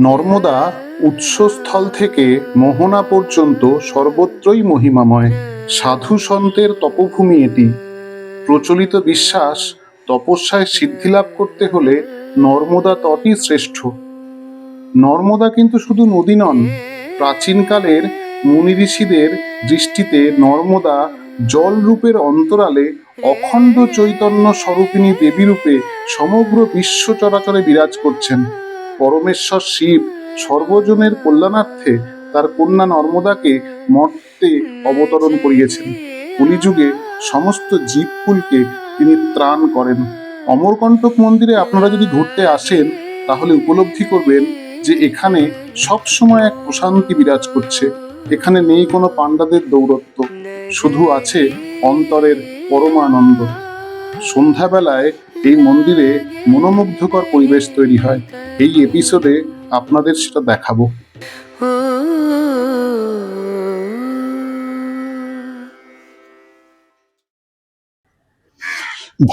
নর্মদা উৎসস্থল থেকে মোহনা পর্যন্ত সর্বত্রই মহিমাময়। সাধু সন্তের তপভূমি এটি। প্রচলিত বিশ্বাস, তপস্যায় সিদ্ধিলাভ করতে হলে নর্মদা তটই শ্রেষ্ঠ। নর্মদা কিন্তু শুধু নদী নন, প্রাচীনকালের মুনি ঋষিদের দৃষ্টিতে নর্মদা জল রূপের অন্তরালে অখণ্ড চৈতন্য স্বরূপিণী দেবী রূপে সমগ্র বিশ্ব চরাচরে বিরাজ করছেন। পরমেশ্বর শিব সর্বজনের কল্যাণার্থে তার কন্যা নর্মদাকে মর্তে অবতরণ করিয়েছেন। কলিযুগে সমস্ত জীবকুলকে তিনি ত্রাণ করেন। অমরকণ্টক মন্দিরে আপনারা যদি ঘুরতে আসেন তাহলে উপলব্ধি করবেন যে এখানে সব সময় এক প্রশান্তি বিরাজ করছে। এখানে নেই কোনো পাণ্ডাদের দৌরত্ব, শুধু আছে অন্তরের পরমানন্দ। সন্ধ্যাবেলায় এই মন্দিরে মনোমুগ্ধকর পরিবেশ তৈরি হয়। এই এপিসোডে আপনাদের সেটা দেখাবো।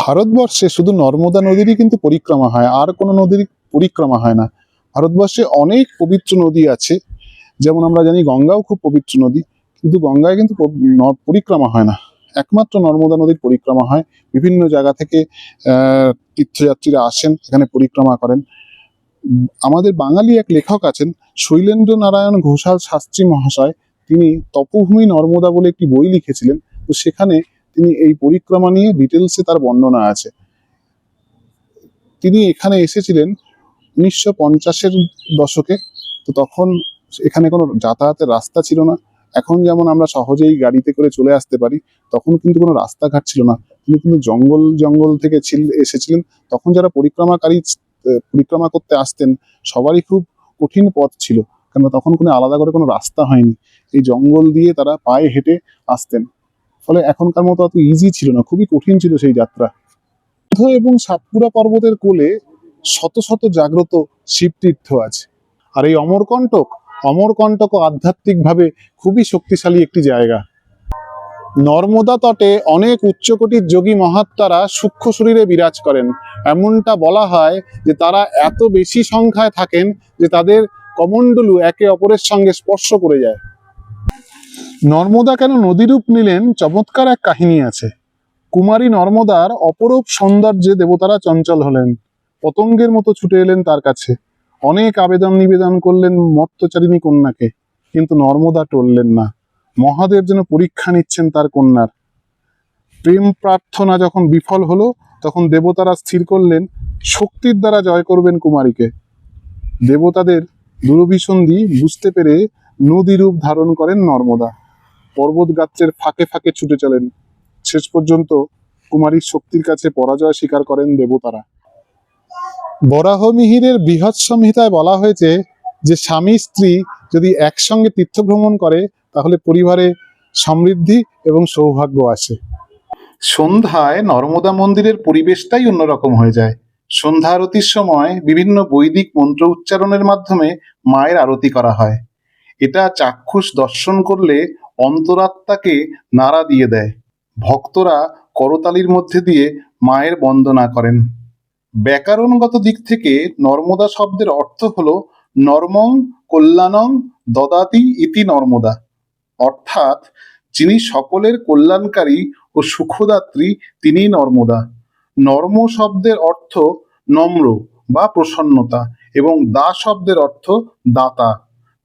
ভারতবর্ষে শুধু নর্মদা নদীরই কিন্তু পরিক্রমা হয়, আর কোনো নদীর পরিক্রমা হয় না। ভারতবর্ষে অনেক পবিত্র নদী আছে, যেমন আমরা জানি গঙ্গাও খুব পবিত্র নদী, কিন্তু গঙ্গায় কিন্তু পরিক্রমা হয় না। একমাত্র নর্মদা নদীর পরিক্রমা হয়। বিভিন্ন জায়গা থেকে তীর্থযাত্রীরা আসেন, এখানে পরিক্রমা করেন। আমাদের বাঙালি এক লেখক আছেন, শৈলেন্দ্র নারায়ণ ঘোষাল শাস্ত্রী মহাশয়। তিনি তপভূমি নর্মদা বলে একটি বই লিখেছিলেন। তো সেখানে তিনি এই পরিক্রমা নিয়ে ডিটেলসে তার বর্ণনা আছে। তিনি এখানে এসেছিলেন 1950-এর দশকে। তো তখন এখানে কোনো যাতায়াতের রাস্তা ছিল না। এখন যেমন আমরা সহজেই গাড়িতে করে চলে আসতে পারি, তখন কিন্তু কোনো রাস্তাঘাট ছিল না। তিনি কিন্তু জঙ্গল থেকে এসেছিলেন। তখন যারা পরিক্রমা করতে আসতেন সবারই খুব কঠিন পথ ছিল, কেন তখন কোনো আলাদা করে কোনো রাস্তা হয়নি। এই জঙ্গল দিয়ে তারা পায়ে হেঁটে আসতেন। ফলে এখনকার মতো অত ইজি ছিল না, খুবই কঠিন ছিল সেই যাত্রা। এবং সাতপুরা পর্বতের কোলে শত শত জাগ্রত শিবতীর্থ আছে। আর এই অমরকণ্টক আধ্যাত্মিকভাবে খুবই শক্তিশালী একটি জায়গা। নর্মদা তটে অনেক উচ্চকোটির যোগী মহাত্মারা সূক্ষ্ম শরীরে বিরাজ করেন। এমনটা বলা হয় যে তারা এত বেশি সংখ্যায় থাকেন যে তাদের কমণ্ডলু একে অপরের সঙ্গে স্পর্শ করে যায়। নর্মদা কেন নদীরূপ নিলেন, চমৎকার এক কাহিনী আছে। কুমারী নর্মদার অপরূপ সৌন্দর্যে দেবতারা চঞ্চল হলেন, পতঙ্গের মতো ছুটে এলেন তার কাছে। অনেক আবেদন নিবেদন করলেন মর্তচারিণী কন্যাকে, কিন্তু নর্মদা টললেন না। মহাদেব যেন পরীক্ষা নিচ্ছেন তার কন্যার। প্রেম প্রার্থনা যখন বিফল হলো, তখন দেবতারা স্থির করলেন শক্তির দ্বারা জয় করবেন কুমারীকে। দেবতাদের দুরভিসন্ধি বুঝতে পেরে নদী রূপ ধারণ করেন নর্মদা। পর্বত গাত্রের ফাঁকে ফাঁকে ছুটে চলেন। শেষ পর্যন্ত কুমারীর শক্তির কাছে পরাজয় স্বীকার করেন দেবতারা। বরাহ মিহিরের বৃহৎ সংহিতায় বলা হয়েছে যে স্বামী স্ত্রী যদি একসঙ্গে তীর্থভ্রমণ করে তাহলে পরিবারে সমৃদ্ধি এবং সৌভাগ্য আসে। সন্ধ্যায় নর্মদা মন্দিরের পরিবেশটাই অন্যরকম হয়ে যায়। সন্ধ্যা আরতির সময় বিভিন্ন বৈদিক মন্ত্র উচ্চারণের মাধ্যমে মায়ের আরতি করা হয়। এটা চাক্ষুষ দর্শন করলে অন্তরাত্মাকে নাড়া দিয়ে দেয়। ভক্তরা করতালির মধ্যে দিয়ে মায়ের বন্দনা করেন। ব্যাকরণগত দিক থেকে নর্মদা শব্দের অর্থ হলো নর্মং কল্যাণং দদাতি ইতি নর্মদা, অর্থাৎ যিনি সকলের কল্যাণকারী ও সুখদাত্রী তিনিই নর্মদা। নর্ম শব্দের অর্থ নম্র বা প্রসন্নতা এবং দা শব্দের অর্থ দাতা,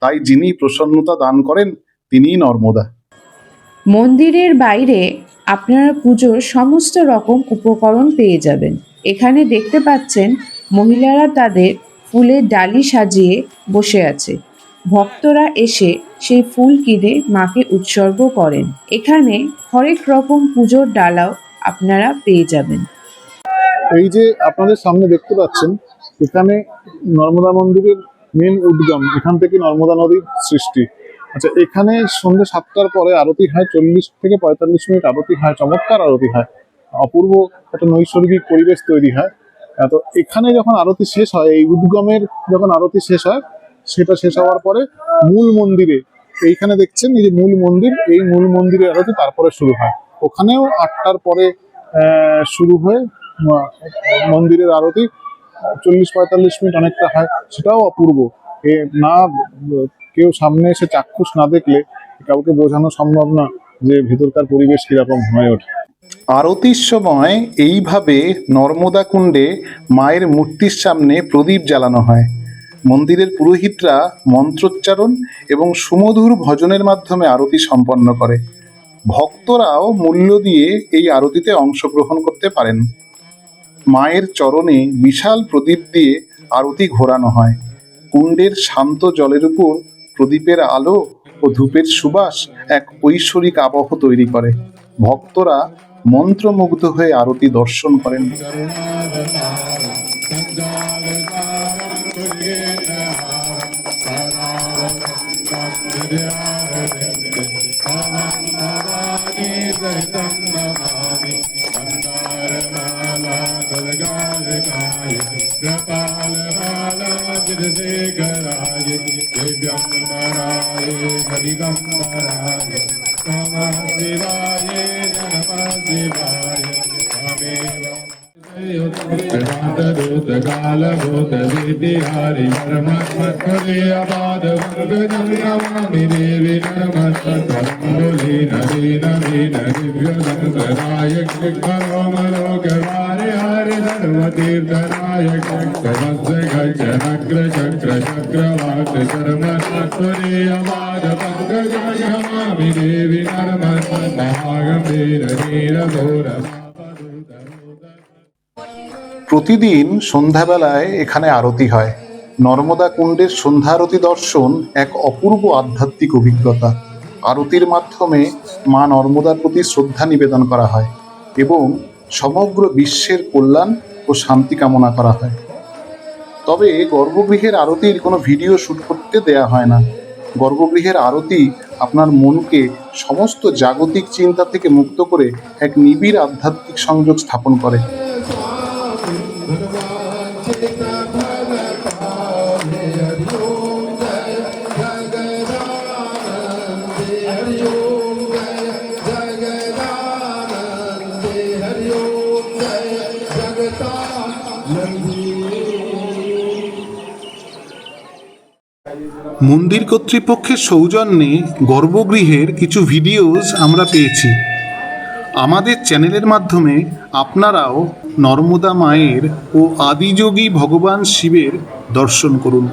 তাই যিনি প্রসন্নতা দান করেন তিনিই নর্মদা। মন্দিরের বাইরে আপনারা পুজোর সমস্ত রকম উপকরণ পেয়ে যাবেন। এখানে দেখতে পাচ্ছেন মহিলারা তাদের ফুলের ডালি সাজিয়ে বসে আছে। ভক্তরা এসে সেই ফুল কিনে মাকে উৎসর্গ করেন। এখানে হরেক রকম পুজোর ডালাও আপনারা পেয়ে যাবেন। এই যে আপনাদের সামনে দেখতে পাচ্ছেন, এখানে নর্মদা মন্দিরের মেন উদ্গম, এখান থেকে নর্মদা নদীর সৃষ্টি। আচ্ছা, এখানে সন্ধ্যে 7টার পরে আরতি হয়, 40 থেকে 45 মিনিট আরতি হয়, চমৎকার আরতি হয়, অপূর্ব একটা নৈসর্গিক পরিবেশ তৈরি হয়। তো এখানে যখন আরতি শেষ হয়, এই উদ্গমের যখন আরতি শেষ হয়, সেটা শেষ হওয়ার পরে মূল মন্দিরে, এইখানে দেখছেন এই যে মূল মন্দির, এই মূল মন্দিরের আরতি তারপরে শুরু হয়। ওখানেও 8টার পরে শুরু হয়ে মন্দিরের আরতি 40-45 মিনিট অনেকটা হয়, সেটাও অপূর্ব। এ না কেউ সামনে এসে চাক্ষুষ না দেখলে কাউকে বোঝানো সম্ভব না যে ভেতরকার পরিবেশ কিরকম হয়ে ওঠে। আরতির সময় এইভাবে নর্মদা কুণ্ডে মায়ের মূর্তির সামনে প্রদীপ জ্বালানো হয়। মন্দিরের পুরোহিতরা মন্ত্রোচ্চারণ এবং সুমধুর ভজনের মাধ্যমে আরতি সম্পন্ন করে। ভক্তরাও মূল্য দিয়ে এই আরতিতে অংশগ্রহণ করতে পারেন। মায়ের চরণে বিশাল প্রদীপ দিয়ে আরতি ঘোরানো হয়। কুণ্ডের শান্ত জলের উপর প্রদীপের আলো ও ধূপের সুবাস এক ঐশ্বরিক আবহ তৈরি করে। ভক্তরা মন্ত্রমুগ্ধ হয়ে আরতি দর্শন করেন। প্রতিদিন সন্ধ্যাবেলায় এখানে আরতি হয়। নর্মদা কুণ্ডের সন্ধ্যা আরতি দর্শন এক অপূর্ব আধ্যাত্মিক অভিজ্ঞতা। আরতির মাধ্যমে মা নর্মদার প্রতি শ্রদ্ধা নিবেদন করা হয় এবং সমগ্র বিশ্বের কল্যাণ ও শান্তি কামনা করা হয়। তবে গর্ভগৃহের আরতির কোনো ভিডিও শ্যুট করতে দেয়া হয় না। গর্ভগৃহের আরতি আপনার মনকে সমস্ত জাগতিক চিন্তা থেকে মুক্ত করে এক নিবিড় আধ্যাত্মিক সংযোগ স্থাপন করে। মন্দির কর্তৃপক্ষের সৌজন্যে গর্ভগৃহের কিছু ভিডিওস আমরা পেয়েছি। আমাদের চ্যানেলের মাধ্যমে আপনারাও নর্মদা মায়ের ও আদিযোগী ভগবান শিবের দর্শন করুন।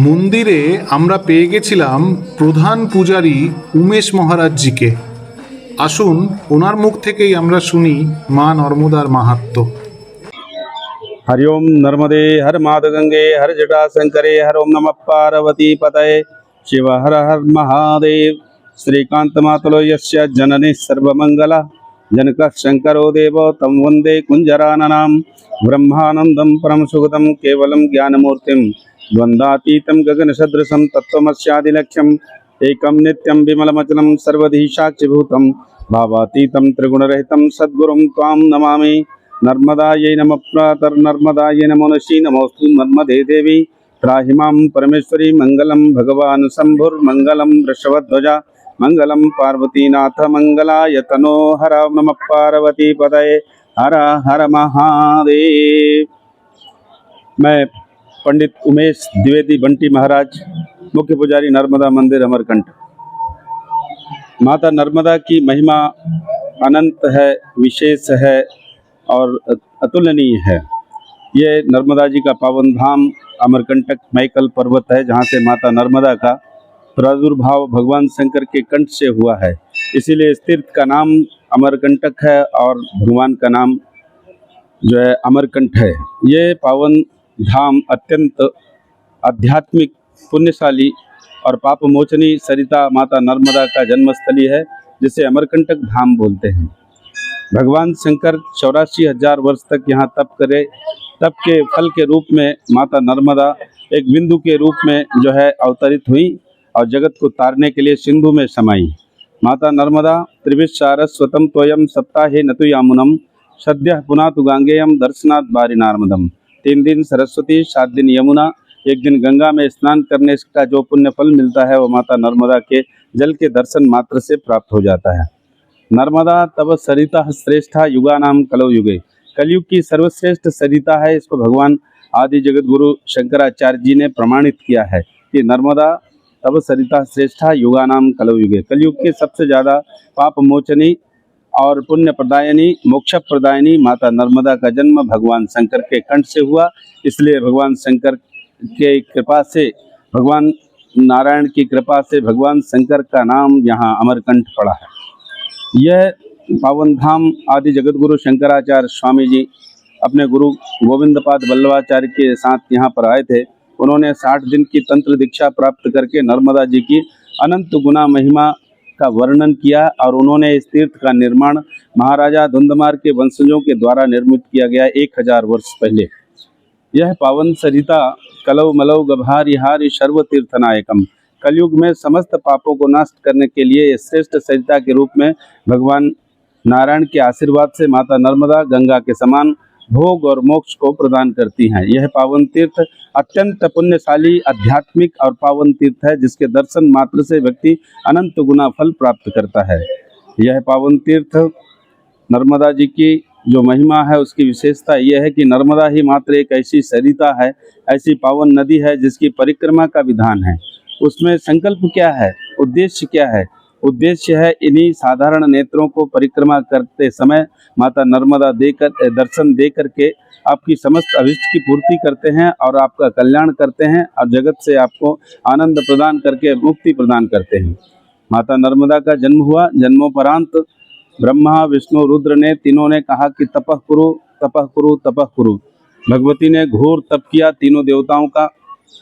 মন্দিরে আমরা পেয়ে গেছিলাম প্রধান পূজারী উমেশ মহারাজজিকে। আসুন ওনার মুখ থেকেই আমরা শুনি মা নর্মদার মাহাত্ম্য। हरि ओम नर्मदे हर माद गंगे हर जटा शंकरे हर ओम नमः पार्वती पतये शिव हर हर महादेव श्रीकांत मातुलो यस्य जननी सर्वमंगला जनक शंकरो देव तम वंदे कुंजराननाम ब्रह्मानंदम परम सुगतम केवलम ज्ञानमूर्तिम द्वंद्वातीतं गगन सदृशं तत्त्वमस्यादिलक्ष्यं एकं नित्यं विमलमचलं सर्वधि साक्षिभूतं भावातीतं त्रिगुणरहितं सद्गुरुं त्वां नमामि। नर्मदायै नमः प्रातर्नर्मदायै नमो नमः नमोस्तु नर्मदे देवी त्राहि मां परमेश्वरी मंगलं भगवान् शम्भुर्मंगलं वृषभध्वजा मंगलं पार्वतीनाथ मंगलाय तनो हर नमः पार्वती पदये हर हर महादेव। मैं पंडित उमेश द्विवेदी बंटी महाराज, मुख्य पुजारी नर्मदा मंदिर अमरकंट। माता नर्मदा की महिमा अनंत है, विशेष है और अतुलनीय है। ये नर्मदा जी का पावन धाम अमरकंटक मैकल पर्वत है, जहाँ से माता नर्मदा का प्रादुर्भाव भगवान शंकर के कंठ से हुआ है। इसीलिए इस तीर्थ का नाम अमरकंटक है और भगवान का नाम जो है अमरकंठ है। ये पावन धाम अत्यंत आध्यात्मिक, पुण्यशाली और पाप मोचनी सरिता माता नर्मदा का जन्मस्थली है, जिसे अमरकंटक धाम बोलते हैं। भगवान शंकर 84,000 वर्ष तक यहाँ तप करे। तप के फल के रूप में माता नर्मदा एक बिंदु के रूप में जो है अवतरित हुई और जगत को तारने के लिए सिंधु में समाई। माता नर्मदा त्रिविशारस्वतम त्वयं सप्ताहे नतु यामुनम सद्यः पुनातु गांगेयम दर्शनात् बारी नार्मदम। 3 दिन सरस्वती, 7 दिन यमुना, 1 दिन गंगा में स्नान करने का जो पुण्य फल मिलता है वो माता नर्मदा के जल के दर्शन मात्र से प्राप्त हो जाता है। नर्मदा तब सरिता श्रेष्ठा युगानाम कलौ युगे। कलयुग की सर्वश्रेष्ठ सरिता है। इसको भगवान आदि जगत गुरु शंकराचार्य जी ने प्रमाणित किया है कि नर्मदा तब सरिता श्रेष्ठा युगानाम कलौ युगे। कलयुग के सबसे ज़्यादा पाप मोचनी और पुण्य प्रदायनी मोक्ष प्रदायनी माता नर्मदा का जन्म भगवान शंकर के कंठ से हुआ। इसलिए भगवान शंकर के कृपा से, भगवान नारायण की कृपा से भगवान शंकर का नाम यहाँ अमरकंठ पड़ा है। यह पावन धाम आदि जगत गुरु शंकराचार्य स्वामी जी अपने गुरु गोविंदपाद वल्लभाचार्य के साथ यहाँ पर आए थे। उन्होंने 60 दिन की तंत्र दीक्षा प्राप्त करके नर्मदा जी की अनंत गुना महिमा का वर्णन किया और उन्होंने इस तीर्थ का निर्माण महाराजा धुंधमार के वंशजों के द्वारा निर्मित किया गया 1000 वर्ष पहले। यह पावन सरिता कलौ मलौ गभारिहारि सर्व तीर्थनायकम, कलयुग में समस्त पापों को नष्ट करने के लिए श्रेष्ठ सरिता के रूप में भगवान नारायण के आशीर्वाद से माता नर्मदा गंगा के समान भोग और मोक्ष को प्रदान करती हैं। यह पावन तीर्थ अत्यंत पुण्यशाली, आध्यात्मिक और पावन तीर्थ है, जिसके दर्शन मात्र से व्यक्ति अनंत गुना फल प्राप्त करता है। यह पावन तीर्थ नर्मदा जी की जो महिमा है, उसकी विशेषता यह है कि नर्मदा ही मात्र एक ऐसी सरिता है, ऐसी पावन नदी है जिसकी परिक्रमा का विधान है। उसमें संकल्प क्या है, उद्देश्य क्या है? उद्देश्य है इन्हीं साधारण नेत्रों को परिक्रमा करते समय माता नर्मदा दर्शन दे करके आपकी समस्त अभिष्ट की पूर्ति करते हैं और आपका कल्याण करते हैं और जगत से आपको आनंद प्रदान करके मुक्ति प्रदान करते हैं। माता नर्मदा का जन्म हुआ। जन्मोपरांत ब्रह्मा विष्णु रुद्र ने तीनों ने कहा कि तपः कुरु तपः कुरु तपः कुरु। भगवती ने घोर तप किया तीनों देवताओं का।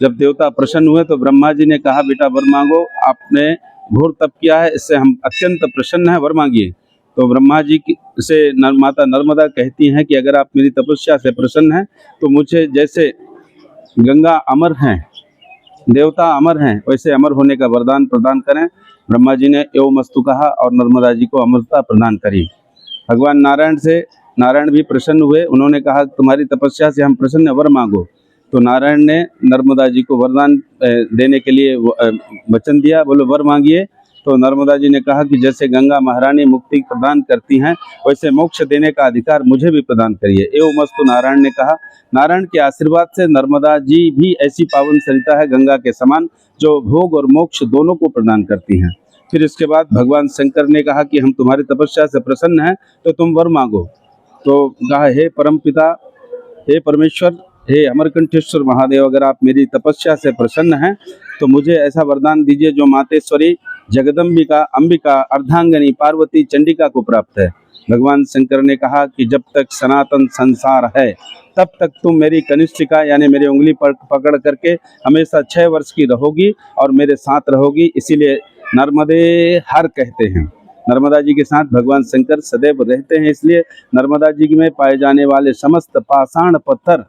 जब देवता प्रसन्न हुए तो ब्रह्मा जी ने कहा, बेटा वर मांगो, आपने घोर तप किया है, इससे हम अत्यंत प्रसन्न हैं, वर मांगिए। तो ब्रह्मा जी से माता नर्मदा कहती हैं कि अगर आप मेरी तपस्या से प्रसन्न हैं तो मुझे जैसे गंगा अमर हैं, देवता अमर हैं, वैसे अमर होने का वरदान प्रदान करें। ब्रह्मा जी ने एवं मस्तु कहा और नर्मदा जी को अमरता प्रदान करी। भगवान नारायण भी प्रसन्न हुए। उन्होंने कहा, तुम्हारी तपस्या से हम प्रसन्न, वर मांगो। तो नारायण ने नर्मदा जी को वरदान देने के लिए वचन दिया, बोलो वर मांगिए। तो नर्मदा जी ने कहा कि जैसे गंगा महारानी मुक्ति प्रदान करती हैं, वैसे मोक्ष देने का अधिकार मुझे भी प्रदान करिए। एवं मस्तु नारायण ने कहा। नारायण के आशीर्वाद से नर्मदा जी भी ऐसी पावन सरिता है गंगा के समान, जो भोग और मोक्ष दोनों को प्रदान करती हैं। फिर इसके बाद भगवान शंकर ने कहा कि हम तुम्हारी तपस्या से प्रसन्न हैं, तो तुम वर मांगो। तो कहा, हे परमपिता, हे परमेश्वर, हे अमरकंठेश्वर महादेव, अगर आप मेरी तपस्या से प्रसन्न हैं तो मुझे ऐसा वरदान दीजिए जो मातेश्वरी, जगदम्बिका, अंबिका, अर्धांगनी, पार्वती, चंडिका को प्राप्त है। भगवान शंकर ने कहा कि जब तक सनातन संसार है तब तक तुम मेरी कनिष्ठिका यानी मेरी उंगली पकड़ करके हमेशा 6 वर्ष की रहोगी और मेरे साथ रहोगी। इसीलिए नर्मदे हर कहते हैं। नर्मदा जी के साथ भगवान शंकर सदैव रहते हैं। इसलिए नर्मदा जी में पाए जाने वाले समस्त पाषाण पत्थर,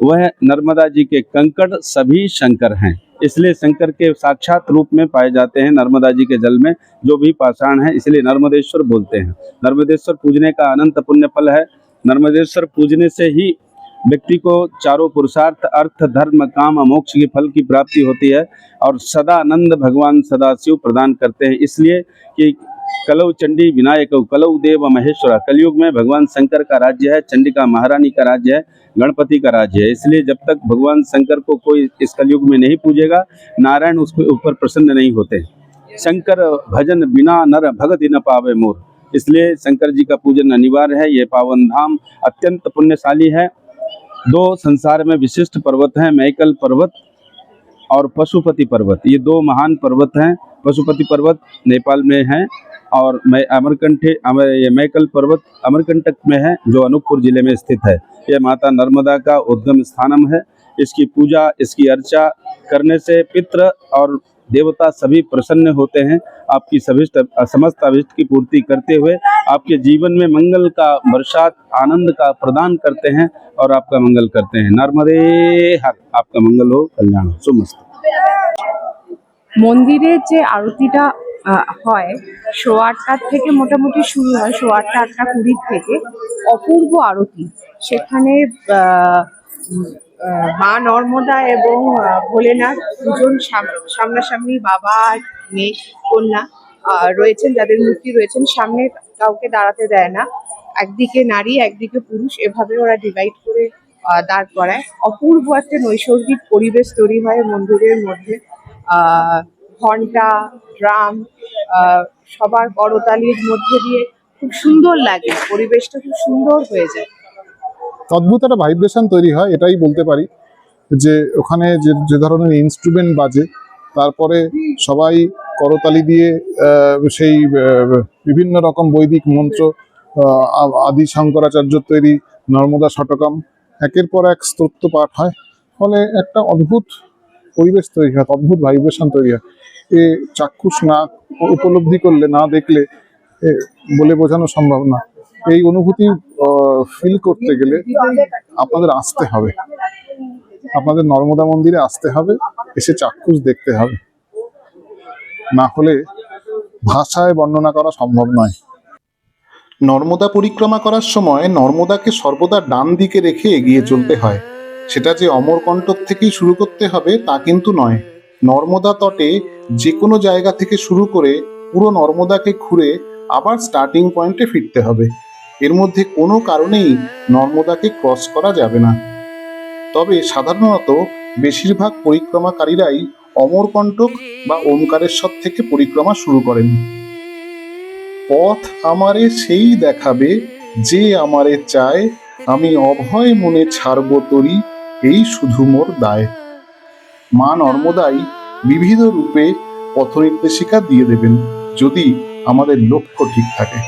वह नर्मदा जी के कंकड़ सभी शंकर हैं। इसलिए शंकर के साक्षात रूप में पाए जाते हैं नर्मदा जी के जल में जो भी पाषाण है, इसलिए नर्मदेश्वर बोलते हैं। नर्मदेश्वर पूजने का अनंत पुण्य फल है। नर्मदेश्वर पूजने से ही व्यक्ति को चारों पुरुषार्थ, अर्थ, धर्म, काम, मोक्ष के फल की प्राप्ति होती है और सदानंद भगवान सदाशिव प्रदान करते हैं। इसलिए कि कलौ चंडी विनायक कलौ देव महेश्वरा, कलयुग में भगवान शंकर का राज्य है, चंडिका महारानी का राज्य है, गणपति का राज्य है। इसलिए जब तक भगवान शंकर को कोई इस कलयुग में नहीं पूजेगा, नारायण उसके ऊपर प्रसन्न नहीं होते। शंकर भजन बिना नर भगति न पावे मोर, इसलिए शंकर जी का पूजन अनिवार्य है। ये पावन धाम अत्यंत पुण्यशाली है। 2 संसार में विशिष्ट पर्वत हैं, मैकल पर्वत और पशुपति पर्वत। ये 2 महान पर्वत हैं। पशुपति पर्वत नेपाल में है और ये मैकल पर्वत अमरकंटक में है, जो अनूपपुर जिले में स्थित है। यह माता नर्मदा का उद्गम स्थानम है। इसकी पूजा, इसकी अर्चा करने से पितृ और देवता सभी प्रसन्न होते हैं। आपकी समस्त अभिष्ट की पूर्ति करते हुए आपके जीवन में मंगल का बरसात, आनंद का प्रदान करते हैं और आपका मंगल करते हैं। नर्मदे हर, आपका मंगल हो, कल्याण हो, सुमस्त। মন্দিরের যে আরতিটা হয় 8:30 থেকে মোটামুটি শুরু হয়, 8:30-8:20 থেকে অপূর্ব আরতি। সেখানে মা নর্মদা এবং ভোলেনাথ দুজন সামনাসামনি, বাবা আর মেয়ে কন্যা রয়েছেন, যাদের মূর্তি রয়েছেন। সামনে কাউকে দাঁড়াতে দেয় না, একদিকে নারী একদিকে পুরুষ, এভাবে ওরা ডিভাইড করে দাঁড় করায়। অপূর্ব একটা নৈসর্গিক পরিবেশ তৈরি হয় মন্দিরের মধ্যে। ঘন্টা, ড্রাম, সবার করতালির মধ্যে দিয়ে খুব সুন্দর লাগে, পরিবেশটা খুব সুন্দর হয়ে যায়। অদ্ভুত একটা ভাইব্রেশন তৈরি হয়, এটাই বলতে পারি। যে ওখানে যে যে ধরনের ইনস্ট্রুমেন্ট বাজে, তারপরে সবাই করতালি দিয়ে সেই বিভিন্ন রকম বৈদিক মন্ত্র, আদি শঙ্করাচার্য তৈরি নর্মদা শতকম, একের পর এক স্তোত্র পাঠ হয়। ফলে একটা অদ্ভুত পরিবেশ তৈরি হয়, অদ্ভুত ভাইব্রেশন তৈরি হয়। এ চাক্ষুষ না উপলব্ধি করলে, না দেখলে বলে বোঝানো সম্ভব না। এই অনুভূতি ফিল করতে গেলে আপনাদের আসতে হবে, আপনাদের নর্মদা মন্দিরে আসতে হবে, এসে চাক্ষুষ দেখতে হবে, না হলে ভাষায় বর্ণনা করা সম্ভব নয়। নর্মদা পরিক্রমা করার সময় নর্মদাকে সর্বদা ডান দিকে রেখে এগিয়ে চলতে হয়। সেটা যে অমরকণ্টক থেকেই শুরু করতে হবে তা কিন্তু নয়। নর্মদা তটে যে কোনো জায়গা থেকে শুরু করে পুরো নর্মদাকে ঘুরে আবার স্টার্টিং পয়েন্টে ফিরতে হবে। এর মধ্যে কোনো কারণেই নর্মদাকে ক্রস করা যাবে না। তবে সাধারণত বেশিরভাগ পরিক্রমাকারীরাই অমরকণ্টক বা ওমকারেশ্বর থেকে পরিক্রমা শুরু করেন। পথ আমারে সেই দেখাবে যে আমারে চায়, আমি অভয় মনে ছাড়ব তরি, এই শুধু মোর দায়। মা নর্মদাই বিবিধ রূপে পথ নির্দেশিকা দিয়ে দেবেন, যদি আমাদের লক্ষ্য ঠিক থাকে।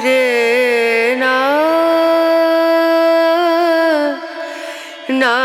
রে না না